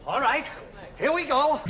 All right, here we go.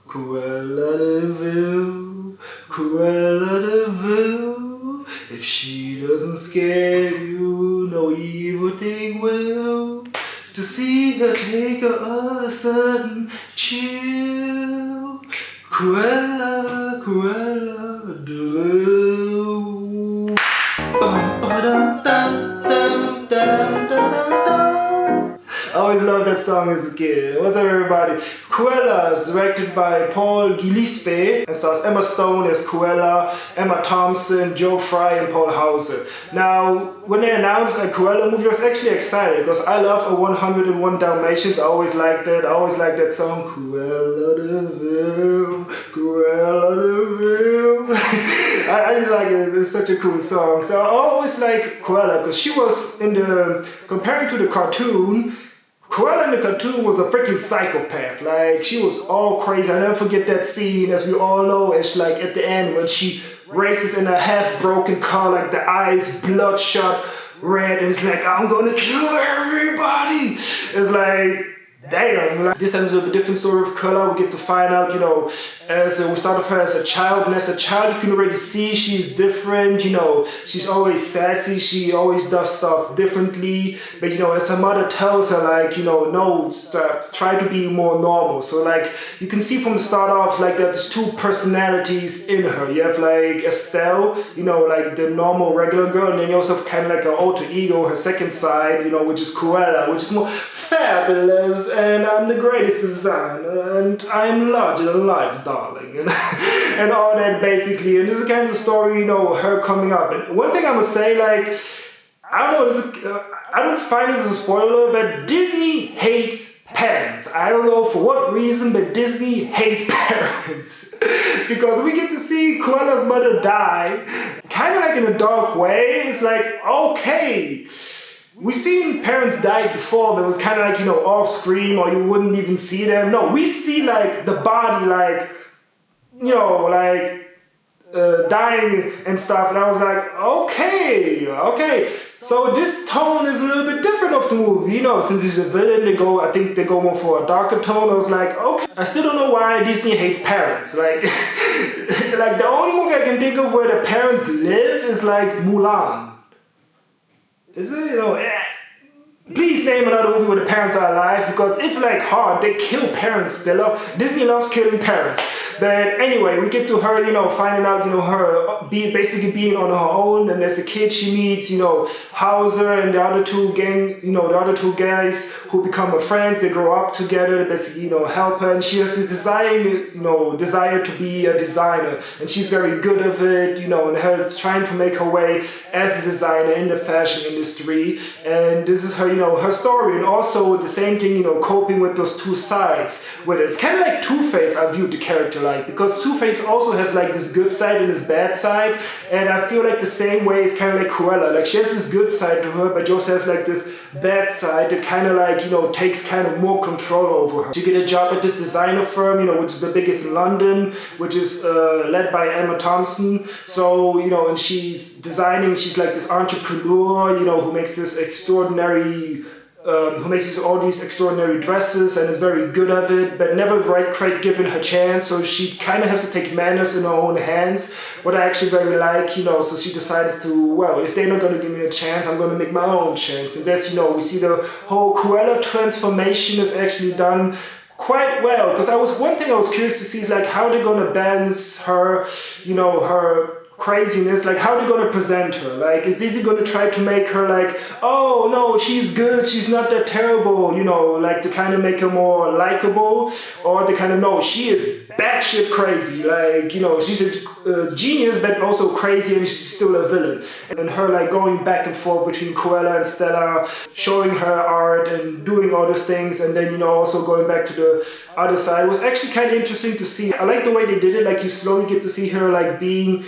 Cruella de Vil, Cruella de Vil. If she doesn't scare you, no evil thing will. To see her take a sudden chill. Cruella, Cruella de Vil. Bum, ba-dum, dum, dum, dum, dum, dum, dum. I always loved that song as a kid. What's up, everybody? Cruella is directed by Paul Gillespie and stars Emma Stone as Cruella, Emma Thompson, Joe Fry, and Paul Hauser. Now, when they announced a Cruella movie, I was actually excited because I love a 101 Dalmatians. I always liked that. I always liked that song. Cruella de Vil, Cruella de Vil. I just like it. It's such a cool song. So I always like Cruella because she was comparing to the cartoon. Cruella in the cartoon was a freaking psychopath. Like, she was all crazy. I never forget that scene, as we all know, it's like at the end when she races in a half-broken car, like the eyes bloodshot red, and it's like, I'm gonna kill everybody. It's like, damn. Like, this time is a different story of Cruella. We get to find out, we start off her as a child, and as a child you can already see she's different, she's always sassy, she always does stuff differently, but as her mother tells her, like, no, try to be more normal. So like, you can see from the start off, like, that there's two personalities in her. You have like Estelle, like the normal regular girl, and then you also have kind of like her alter ego, her second side, which is Cruella, which is more fabulous, and I'm the greatest designer, and I'm larger than life, darling, and all that basically. And this is kind of the story, her coming up. And one thing I must say, like, I don't know, I don't find this a spoiler, but Disney hates parents. I don't know for what reason, but Disney hates parents. Because we get to see Cruella's mother die, kind of like in a dark way. It's like, okay, we've seen parents die before, but it was kind of like, off screen, or you wouldn't even see them. No, we see like the body, like, dying and stuff. And I was like, okay. So this tone is a little bit different of the movie, since he's a villain, I think they go more for a darker tone. I was like, okay. I still don't know why Disney hates parents. Like, like the only movie I can think of where the parents live is like Mulan. Is it, please name another movie where the parents are alive, because it's like hard. They kill parents. Disney loves killing parents. But anyway, we get to her, finding out, her basically being on her own. And as a kid, she meets, Hauser and the other two guys who become her friends. They grow up together. They basically, help her. And she has this desire to be a designer. And she's very good at it, and her trying to make her way as a designer in the fashion industry. And this is her, her story. And also the same thing, coping with those two sides. Where it's kind of like Two-Face, I viewed the character like, because Two-Face also has like this good side and this bad side, and I feel like the same way is kind of like Cruella. Like, she has this good side to her, but she also has like this bad side that kind of like, takes kind of more control over her. She get a job at this designer firm, which is the biggest in London, which is led by Emma Thompson. So, and she's designing, she's like this entrepreneur, who makes all these extraordinary dresses and is very good at it, but never quite given her chance. So she kind of has to take matters in her own hands, what I actually very like, so she decides to, well, if they're not going to give me a chance, I'm going to make my own chance. And this, we see the whole Cruella transformation is actually done quite well, because one thing I was curious to see is like how they're going to balance her, her craziness, like how they're gonna present her. Like, is Disney gonna try to make her like, oh no, she's good, she's not that terrible, like to kind of make her more likable, or they kind of, no, she is batshit crazy, like, she's a genius but also crazy, and she's still a villain. And her like going back and forth between Cruella and Stella, showing her art and doing all those things, and then also going back to the other side. It was actually kind of interesting to see. I like the way they did it. Like you slowly get to see her like being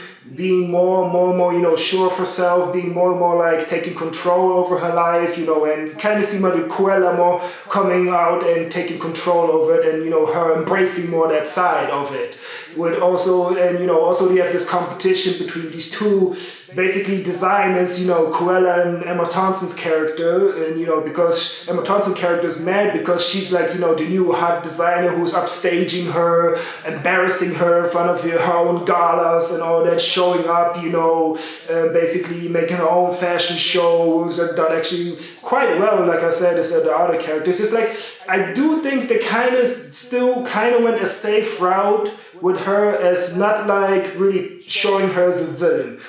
more, you know, sure of herself, being more and more like taking control over her life, you know, and kind of see Mother Cruella more coming out and taking control over it, and you know, her embracing more that side of it. With also, and you know, also they have this competition between these two basically designers, you know, Cruella and Emma Thompson's character, and you know, because Emma Thompson's character is mad because she's like, you know, the new hot designer who's upstaging her, embarrassing her in front of her own galas and all that, showing up, you know, basically making her own fashion shows that done actually quite well, like I said, as the other characters. It's like, I do think they kind of still kind of went a safe route with her, as not like really showing her as a villain.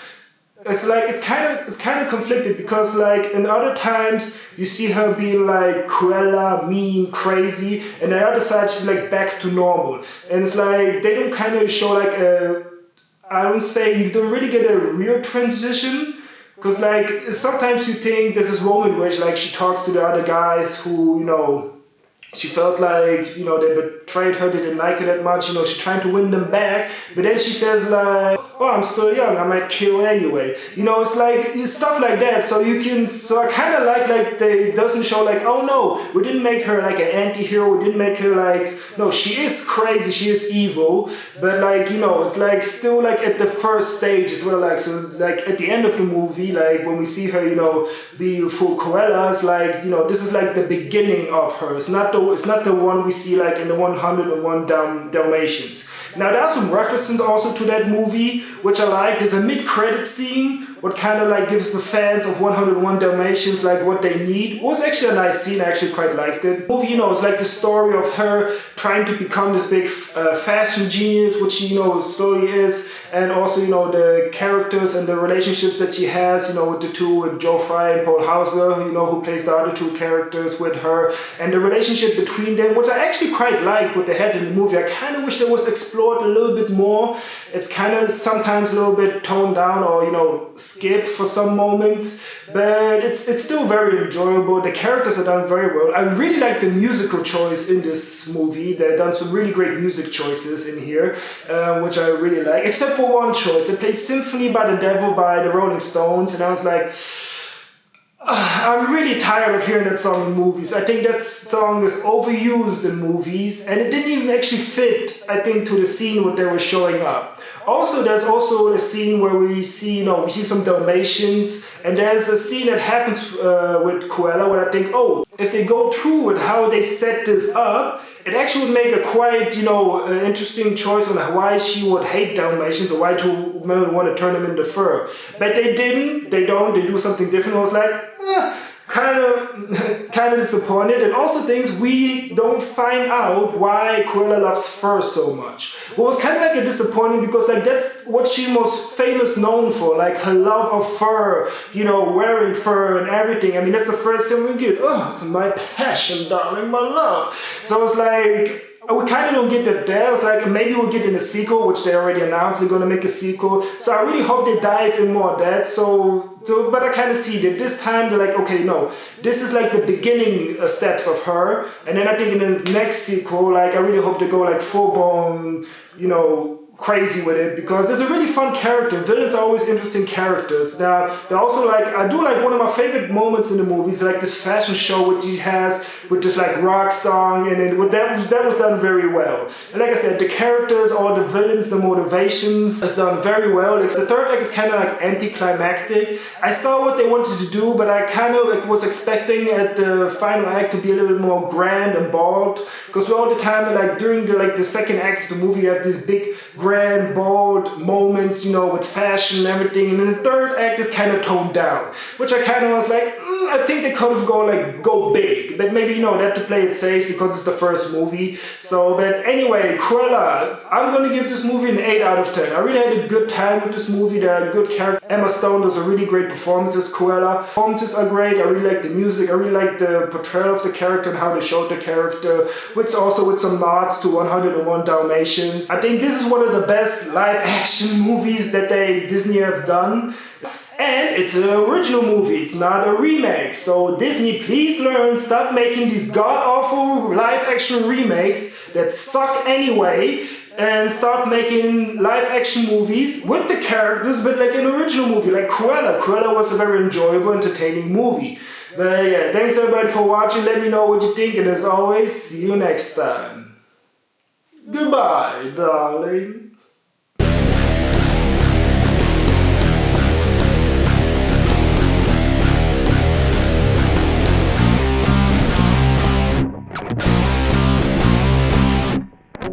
It's like it's kind of conflicted, because like in other times you see her being like Cruella, mean, crazy, and the other side she's like back to normal. And it's like they don't kind of show like a, I would say you don't really get a real transition. Because like sometimes you think there's this moment where like she talks to the other guys who, you know, she felt like, you know, they betrayed her, they didn't like her that much, you know, she's trying to win them back, but then she says like, oh, I'm still young, I might kill anyway. You know, it's like, it's stuff like that, so you can, so I kind of like they doesn't show like, oh no, we didn't make her like an anti-hero, we didn't make her like, no, she is crazy, she is evil, but like, you know, it's like still like at the first stage as well, like, so like at the end of the movie, like when we see her, you know, be full Cruella, it's like, you know, this is like the beginning of her, it's not the one we see like in the 101 Dalmatians. Now there are some references also to that movie, which I like. There's a mid-credit scene, what kind of like gives the fans of 101 Dalmatians like what they need. It was actually a nice scene, I actually quite liked it. The movie, you know, it's like the story of her trying to become this big fashion genius, which she, you know, slowly is, and also, you know, the characters and the relationships that she has, you know, with the two, with Joe Fry and Paul Hauser, you know, who plays the other two characters with her, and the relationship between them, which I actually quite liked what they had in the movie. I kind of wish that was explored a little bit more. It's kind of sometimes a little bit toned down, or, you know, skipped for some moments, but it's still very enjoyable. The characters are done very well. I really like the musical choice in this movie. They've done some really great music choices in here, which I really like, except for one choice. They played Symphony by the Devil by the Rolling Stones, and I was like, I'm really tired of hearing that song in movies. I think that song is overused in movies, and it didn't even actually fit, I think, to the scene what they were showing up. Also, there's also a scene where we see, you know, we see some Dalmatians, and there's a scene that happens with Cruella where I think, oh, if they go through with how they set this up, it actually would make a quite, you know, interesting choice on why she would hate Dalmatians, or why to want to turn them into fur. But they didn't, they don't, they do something different. I was like, kind of disappointed. And also things we don't find out why Cruella loves fur so much. What was kind of like a disappointing, because like that's what she's most famous known for, like her love of fur, you know, wearing fur and everything. I mean, that's the first thing we get. Oh, it's my passion, darling, my love. So I was like, we kind of don't get that there. It's like maybe we'll get in a sequel, which they already announced they're going to make a sequel. So I really hope they dive in more of that. So but I kind of see that this time they're like, okay, no, this is like the beginning steps of her. And then I think in the next sequel, like I really hope they go like full-blown, you know, crazy with it, because it's a really fun character. Villains are always interesting characters. They're also like, I do like one of my favorite moments in the movies, like this fashion show which he has with this like rock song, and that was done very well. And like I said, the characters, all the villains, the motivations is done very well. Like, the third act is kind of like anticlimactic. I saw what they wanted to do, but I kind of like was expecting at the final act to be a little bit more grand and bold, because all the time like during the second act of the movie you have these big grand, bold moments, you know, with fashion and everything, and then the third act is kind of toned down, which I kind of was like, I think they could have go big, but maybe, you know, they have to play it safe because it's the first movie. So, but anyway, Cruella, I'm gonna give this movie an 8 out of 10. I really had a good time with this movie. There are good characters. Emma Stone does a really great performance as Cruella. Performances are great. I really like the music. I really like the portrayal of the character and how they showed the character, which also with some nods to 101 Dalmatians. I think this is one of the best live action movies that Disney have done. And it's an original movie, it's not a remake. So Disney, please learn, stop making these god-awful live-action remakes that suck anyway, and start making live-action movies with the characters, but like an original movie, like Cruella. Cruella was a very enjoyable, entertaining movie. But yeah, thanks everybody for watching. Let me know what you think, and as always, see you next time. Goodbye, darling.